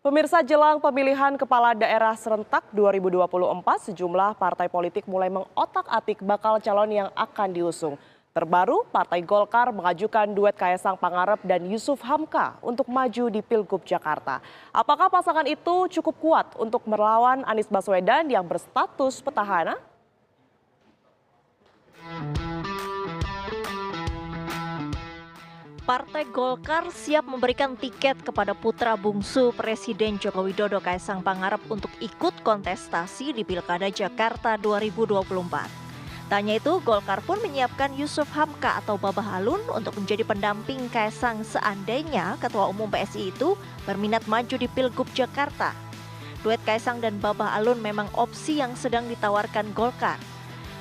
Pemirsa, jelang pemilihan kepala daerah serentak 2024, sejumlah partai politik mulai mengotak-atik bakal calon yang akan diusung. Terbaru, Partai Golkar mengajukan duet Kaesang Pangarep dan Yusuf Hamka untuk maju di Pilgub Jakarta. Apakah pasangan itu cukup kuat untuk melawan Anies Baswedan yang berstatus petahana? Partai Golkar siap memberikan tiket kepada putra bungsu Presiden Joko Widodo Kaesang Pangarep untuk ikut kontestasi di Pilkada Jakarta 2024. Tanya itu, Golkar pun menyiapkan Yusuf Hamka atau Babah Alun untuk menjadi pendamping Kaesang seandainya Ketua Umum PSI itu berminat maju di Pilgub Jakarta. Duet Kaesang dan Babah Alun memang opsi yang sedang ditawarkan Golkar.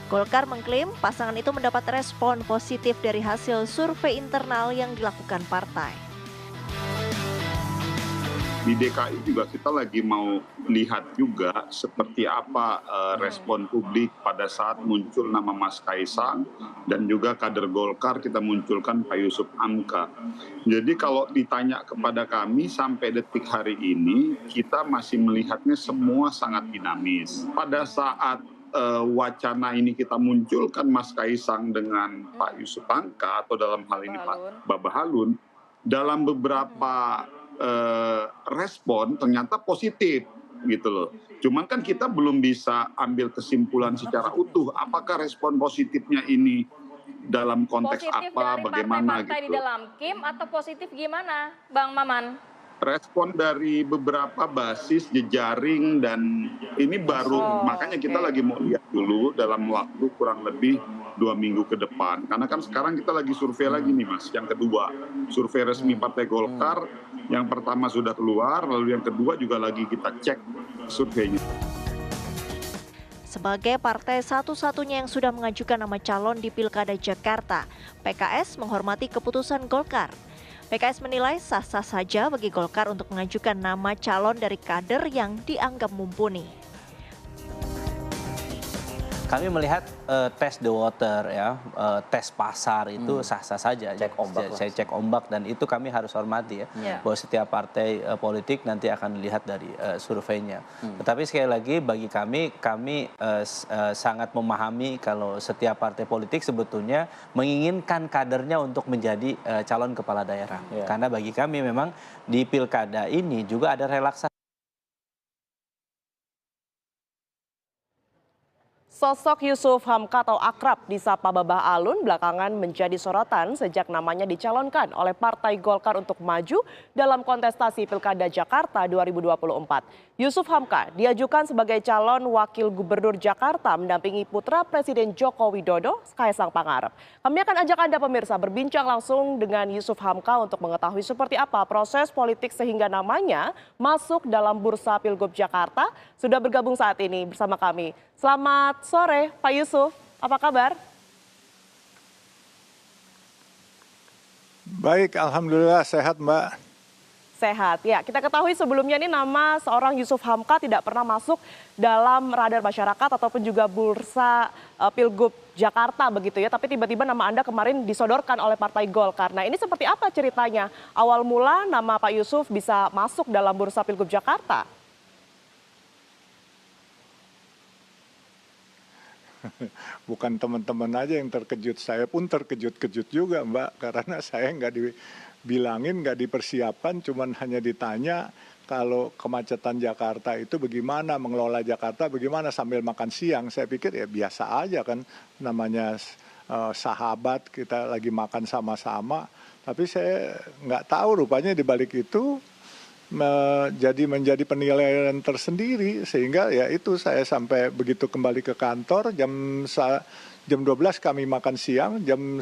Golkar mengklaim pasangan itu mendapat respon positif dari hasil survei internal yang dilakukan partai. Di DKI juga kita lagi mau lihat juga seperti apa respon publik pada saat muncul nama Mas Kaesang dan juga kader Golkar kita munculkan Pak Yusuf Hamka. Jadi kalau ditanya kepada kami sampai detik hari ini kita masih melihatnya semua sangat dinamis. Pada saat wacana ini kita munculkan Mas Kaesang dengan Pak Yusuf Hamka atau dalam hal ini Pak Babah Alun, dalam beberapa respon ternyata positif gitu loh. Cuman kan kita belum bisa ambil kesimpulan secara utuh apakah respon positifnya ini dalam konteks positif apa, dari bagaimana partai-partai gitu. di dalam Kim atau positif gimana, Bang Maman? Respon dari beberapa basis jejaring dan ini baru makanya kita lagi mau lihat dulu dalam waktu kurang lebih 2 minggu ke depan karena kan sekarang kita lagi survei lagi nih Mas, yang kedua survei resmi Partai Golkar yang pertama sudah keluar lalu yang kedua juga lagi kita cek surveinya. Sebagai partai satu-satunya yang sudah mengajukan nama calon di Pilkada Jakarta, PKS menghormati keputusan Golkar. PKS menilai sah-sah saja bagi Golkar untuk mengajukan nama calon dari kader yang dianggap mumpuni. Kami melihat tes the water ya, tes pasar itu sah-sah saja. Cek ombak Saya cek ombak dan itu kami harus hormati ya. Bahwa setiap partai politik nanti akan dilihat dari surveinya. Tetapi sekali lagi bagi kami sangat memahami kalau setiap partai politik sebetulnya menginginkan kadernya untuk menjadi calon kepala daerah. Karena bagi kami memang di pilkada ini juga ada relaksasi. Sosok Yusuf Hamka atau akrab disapa Babah Alun belakangan menjadi sorotan sejak namanya dicalonkan oleh Partai Golkar untuk maju dalam kontestasi Pilkada Jakarta 2024. Yusuf Hamka diajukan sebagai calon wakil gubernur Jakarta mendampingi putra Presiden Joko Widodo, Kaesang Pangarep. Kami akan ajak Anda pemirsa berbincang langsung dengan Yusuf Hamka untuk mengetahui seperti apa proses politik sehingga namanya masuk dalam bursa Pilgub Jakarta. Sudah bergabung saat ini bersama kami. Selamat sore Pak Yusuf, apa kabar? Baik, alhamdulillah sehat Mbak. Sehat, ya kita ketahui sebelumnya ini nama seorang Yusuf Hamka tidak pernah masuk dalam radar masyarakat ataupun juga bursa Pilgub Jakarta begitu ya. Tapi tiba-tiba nama Anda kemarin disodorkan oleh Partai Golkar. Nah ini seperti apa ceritanya? Awal mula nama Pak Yusuf bisa masuk dalam bursa Pilgub Jakarta? Bukan teman-teman aja yang terkejut, saya pun terkejut-kejut juga Mbak. Karena saya nggak dibilangin, nggak dipersiapkan, cuman hanya ditanya kalau kemacetan Jakarta itu bagaimana, mengelola Jakarta bagaimana sambil makan siang. Saya pikir ya biasa aja kan, namanya sahabat, kita lagi makan sama-sama. Tapi saya nggak tahu rupanya di balik itu menjadi penilaian tersendiri sehingga ya itu saya sampai begitu kembali ke kantor jam 12 kami makan siang, jam 1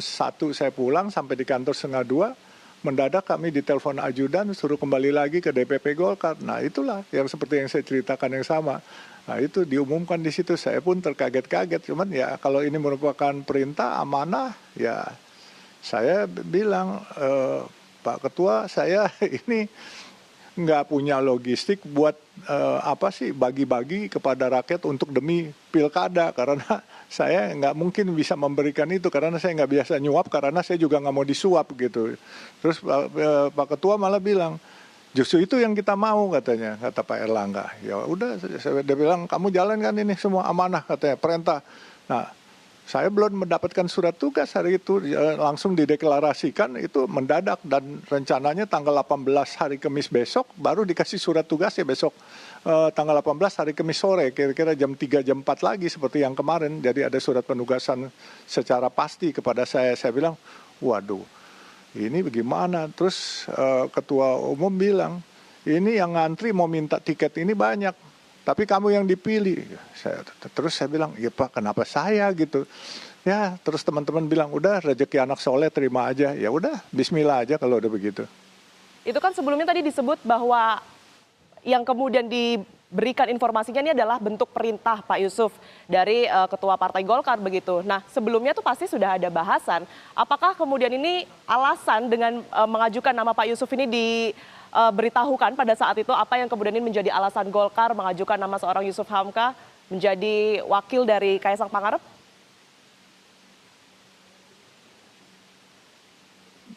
saya pulang sampai di kantor 1:30, mendadak kami ditelepon ajudan suruh kembali lagi ke DPP Golkar. Nah itulah yang seperti yang saya ceritakan yang sama. Nah itu diumumkan di situ, saya pun terkaget-kaget. Cuman ya kalau ini merupakan perintah amanah ya saya bilang Pak Ketua saya ini nggak punya logistik buat bagi-bagi kepada rakyat untuk demi pilkada karena saya nggak mungkin bisa memberikan itu karena saya nggak biasa nyuap karena saya juga nggak mau disuap gitu. Terus Pak Ketua malah bilang Justru itu yang kita mau katanya, kata Pak Erlangga. Ya udah, dia bilang kamu jalankan ini semua amanah katanya, perintah. Nah, saya belum mendapatkan surat tugas hari itu, langsung dideklarasikan itu mendadak dan rencananya tanggal 18 hari Kamis besok baru dikasih surat tugas ya besok tanggal 18 hari Kamis sore, kira-kira jam 3 jam 4 lagi seperti yang kemarin. Jadi ada surat penugasan secara pasti kepada saya. Saya bilang, waduh, ini bagaimana? Terus ketua umum bilang, ini yang ngantri mau minta tiket ini banyak, tapi kamu yang dipilih. Terus saya bilang, ya Pak, kenapa saya gitu? Ya, terus teman-teman bilang, udah rezeki anak soleh terima aja. Ya udah, bismillah aja kalau udah begitu. Itu kan sebelumnya tadi disebut bahwa yang kemudian diberikan informasinya ini adalah bentuk perintah Pak Yusuf dari Ketua Partai Golkar begitu. Nah, sebelumnya tuh pasti sudah ada bahasan. Apakah kemudian ini alasan dengan mengajukan nama Pak Yusuf ini diberitahukan pada saat itu, apa yang kemudian ini menjadi alasan Golkar mengajukan nama seorang Yusuf Hamka menjadi wakil dari Kaisang Pangarep?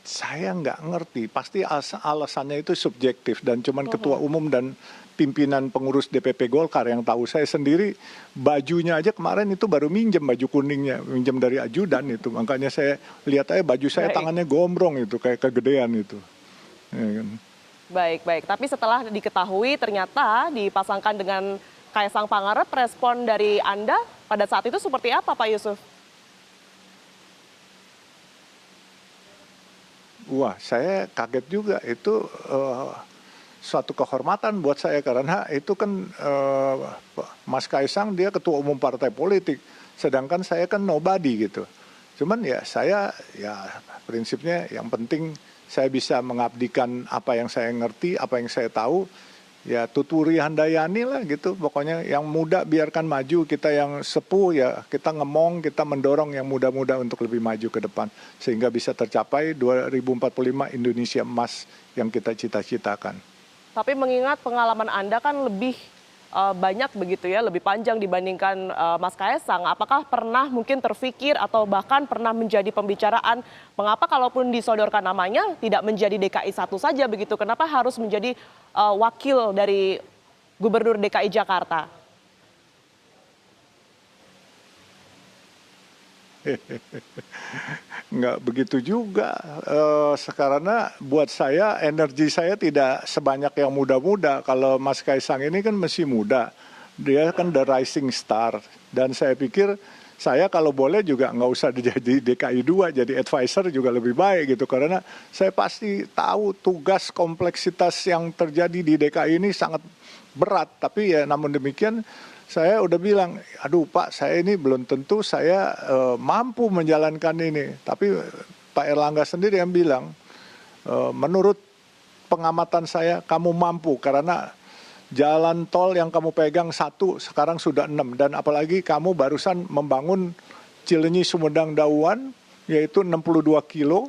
Saya nggak ngerti, pasti alasannya itu subjektif dan cuman ketua umum dan pimpinan pengurus DPP Golkar yang tahu. Saya sendiri bajunya aja kemarin itu baru minjem baju kuningnya, minjem dari ajudan itu. Makanya saya lihat aja baju saya tangannya gombrong itu, kayak kegedean itu. Ya kan? Baik. Tapi setelah diketahui ternyata dipasangkan dengan Kaisang Pangarep, respon dari Anda pada saat itu seperti apa Pak Yusuf? Wah, saya kaget juga. Itu suatu kehormatan buat saya karena itu kan Mas Kaisang dia ketua umum partai politik, sedangkan saya kan nobody gitu. Cuman ya saya prinsipnya yang penting saya bisa mengabdikan apa yang saya ngerti, apa yang saya tahu. Ya tuturi handayani lah gitu, pokoknya yang muda biarkan maju, kita yang sepuh ya kita ngemong, kita mendorong yang muda-muda untuk lebih maju ke depan sehingga bisa tercapai 2045 Indonesia emas yang kita cita-citakan. Tapi mengingat pengalaman Anda kan lebih banyak begitu ya, lebih panjang dibandingkan Mas Kaisang. Apakah pernah mungkin terfikir atau bahkan pernah menjadi pembicaraan mengapa kalaupun disodorkan namanya tidak menjadi DKI 1 saja begitu? Kenapa harus menjadi wakil dari Gubernur DKI Jakarta? Nggak begitu juga, karena buat saya energi saya tidak sebanyak yang muda-muda. Kalau Mas Kaisang ini kan masih muda, dia kan the rising star, dan saya pikir saya kalau boleh juga nggak usah jadi DKI 2, jadi advisor juga lebih baik gitu, karena saya pasti tahu tugas kompleksitas yang terjadi di DKI ini sangat berat, tapi ya namun demikian saya udah bilang, aduh Pak, saya ini belum tentu saya mampu menjalankan ini. Tapi Pak Erlangga sendiri yang bilang, menurut pengamatan saya, kamu mampu. Karena jalan tol yang kamu pegang 1, sekarang sudah 6. Dan apalagi kamu barusan membangun Cileunyi-Sumedang Dauan, yaitu 62 kilo,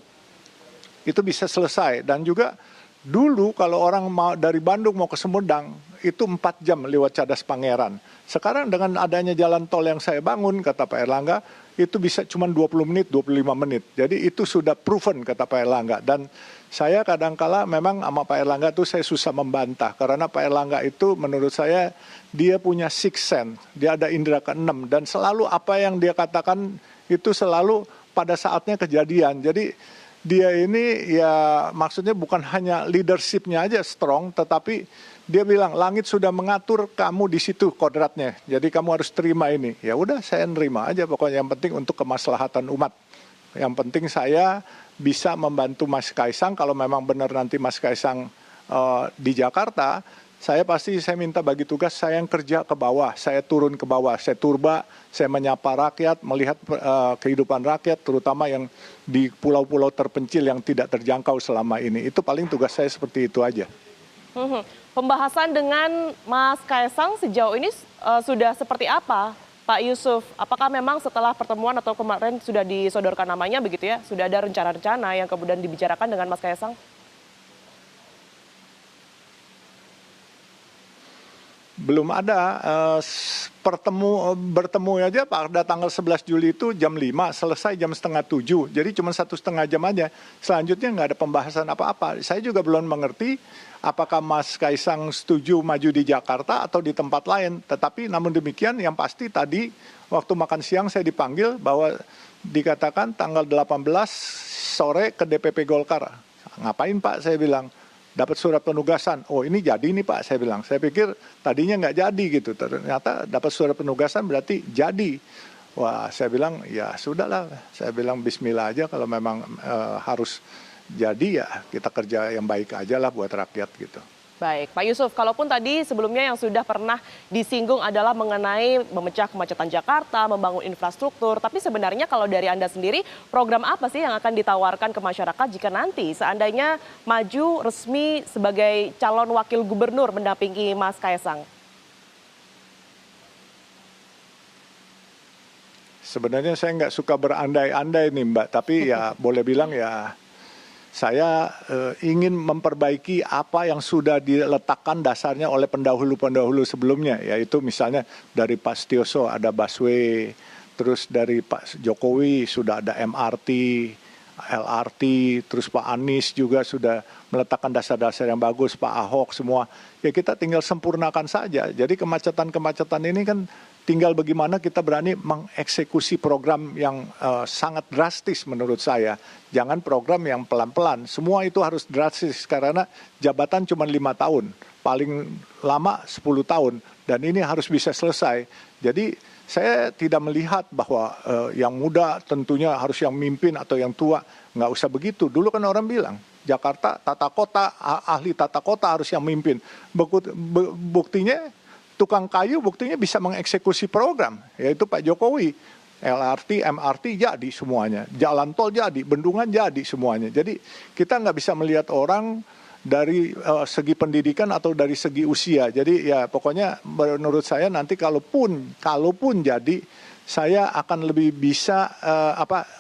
itu bisa selesai. Dan juga dulu kalau orang mau dari Bandung mau ke Sumedang, itu 4 jam lewat Cadas Pangeran. Sekarang dengan adanya jalan tol yang saya bangun, kata Pak Erlangga, itu bisa cuma 20 menit, 25 menit. Jadi itu sudah proven, kata Pak Erlangga. Dan saya kadangkala memang sama Pak Erlangga itu saya susah membantah. Karena Pak Erlangga itu menurut saya, dia punya sixth sense. Dia ada indera ke-6. Dan selalu apa yang dia katakan itu selalu pada saatnya kejadian. Jadi dia ini ya maksudnya bukan hanya leadership-nya aja strong, tetapi dia bilang langit sudah mengatur kamu di situ kodratnya. Jadi kamu harus terima ini. Ya udah saya nerima aja pokoknya, yang penting untuk kemaslahatan umat. Yang penting saya bisa membantu Mas Kaisang kalau memang benar nanti Mas Kaisang di Jakarta, saya minta bagi tugas saya yang kerja ke bawah, saya turun ke bawah, saya turba, saya menyapa rakyat, melihat kehidupan rakyat terutama yang di pulau-pulau terpencil yang tidak terjangkau selama ini. Itu paling tugas saya seperti itu aja. Pembahasan dengan Mas Kaisang sejauh ini sudah seperti apa, Pak Yusuf? Apakah memang setelah pertemuan atau kemarin sudah disodorkan namanya begitu ya? Sudah ada rencana-rencana yang kemudian dibicarakan dengan Mas Kaisang? Belum ada. bertemu aja pada tanggal 11 Juli itu jam 5, selesai jam setengah 7. Jadi cuma 1,5 jam aja. Selanjutnya nggak ada pembahasan apa-apa. Saya juga belum mengerti apakah Mas Kaisang setuju maju di Jakarta atau di tempat lain. Tetapi namun demikian yang pasti tadi waktu makan siang saya dipanggil bahwa dikatakan tanggal 18 sore ke DPP Golkar. Ngapain Pak? Saya bilang. Dapat surat penugasan. Oh ini jadi nih Pak, saya bilang. Saya pikir tadinya nggak jadi gitu. Ternyata dapat surat penugasan berarti jadi. Wah saya bilang ya sudahlah. Saya bilang bismillah aja kalau memang harus jadi ya kita kerja yang baik aja lah buat rakyat gitu. Baik, Pak Yusuf, kalaupun tadi sebelumnya yang sudah pernah disinggung adalah mengenai memecah kemacetan Jakarta, membangun infrastruktur, tapi sebenarnya kalau dari Anda sendiri, program apa sih yang akan ditawarkan ke masyarakat jika nanti seandainya maju resmi sebagai calon wakil gubernur mendampingi Mas Kaisang? Sebenarnya saya nggak suka berandai-andai nih Mbak, tapi ya boleh bilang ya saya ingin memperbaiki apa yang sudah diletakkan dasarnya oleh pendahulu-pendahulu sebelumnya, yaitu misalnya dari Pak Setioso ada busway, terus dari Pak Jokowi sudah ada MRT, LRT, terus Pak Anies juga sudah meletakkan dasar-dasar yang bagus, Pak Ahok semua. Ya kita tinggal sempurnakan saja. Jadi kemacetan-kemacetan ini kan tinggal bagaimana kita berani mengeksekusi program yang sangat drastis menurut saya. Jangan program yang pelan-pelan. Semua itu harus drastis karena jabatan cuma 5 tahun. Paling lama 10 tahun. Dan ini harus bisa selesai. Jadi saya tidak melihat bahwa yang muda tentunya harus yang mimpin atau yang tua. Nggak usah begitu. Dulu kan orang bilang, Jakarta, tata kota, ahli tata kota harus yang mimpin. Buktinya, tukang kayu buktinya bisa mengeksekusi program, yaitu Pak Jokowi. LRT, MRT jadi semuanya. Jalan tol jadi, bendungan jadi semuanya. Jadi kita nggak bisa melihat orang dari segi pendidikan atau dari segi usia. Jadi ya pokoknya menurut saya nanti kalaupun jadi, saya akan lebih bisa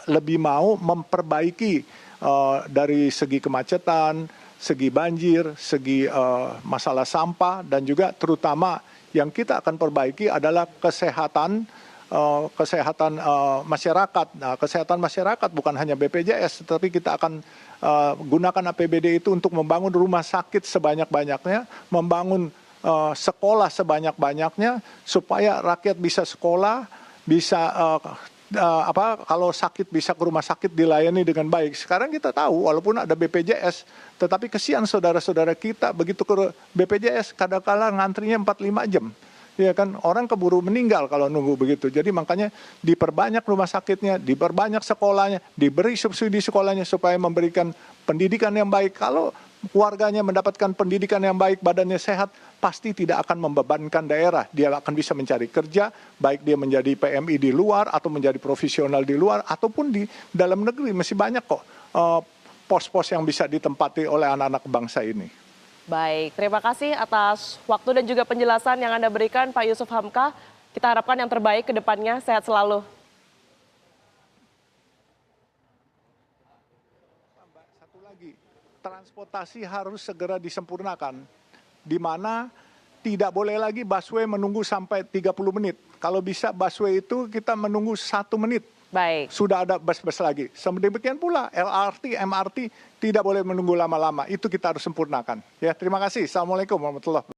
lebih mau memperbaiki dari segi kemacetan, segi banjir, segi masalah sampah, dan juga terutama yang kita akan perbaiki adalah kesehatan masyarakat. Nah, kesehatan masyarakat bukan hanya BPJS, tetapi kita akan gunakan APBD itu untuk membangun rumah sakit sebanyak-banyaknya, membangun sekolah sebanyak-banyaknya, supaya rakyat bisa sekolah, bisa kalau sakit bisa ke rumah sakit dilayani dengan baik. Sekarang kita tahu walaupun ada BPJS, tetapi kesian saudara-saudara kita begitu ke BPJS kadang-kala ngantrinya 4-5 jam. Ya kan, orang keburu meninggal kalau nunggu begitu. Jadi makanya diperbanyak rumah sakitnya, diperbanyak sekolahnya, diberi subsidi sekolahnya supaya memberikan pendidikan yang baik. Kalau warganya mendapatkan pendidikan yang baik, badannya sehat, pasti tidak akan membebankan daerah. Dia akan bisa mencari kerja, baik dia menjadi PMI di luar atau menjadi profesional di luar ataupun di dalam negeri. Masih banyak kok pos-pos yang bisa ditempati oleh anak-anak bangsa ini. Baik, terima kasih atas waktu dan juga penjelasan yang Anda berikan Pak Yusuf Hamka. Kita harapkan yang terbaik ke depannya, sehat selalu. Satu lagi, transportasi harus segera disempurnakan, di mana tidak boleh lagi busway menunggu sampai 30 menit. Kalau bisa busway itu kita menunggu 1 menit. Baik. Sudah ada bus-bus lagi. Demikian pula LRT, MRT tidak boleh menunggu lama-lama. Itu kita harus sempurnakan. Ya, terima kasih. Assalamualaikum warahmatullahi wabarakatuh.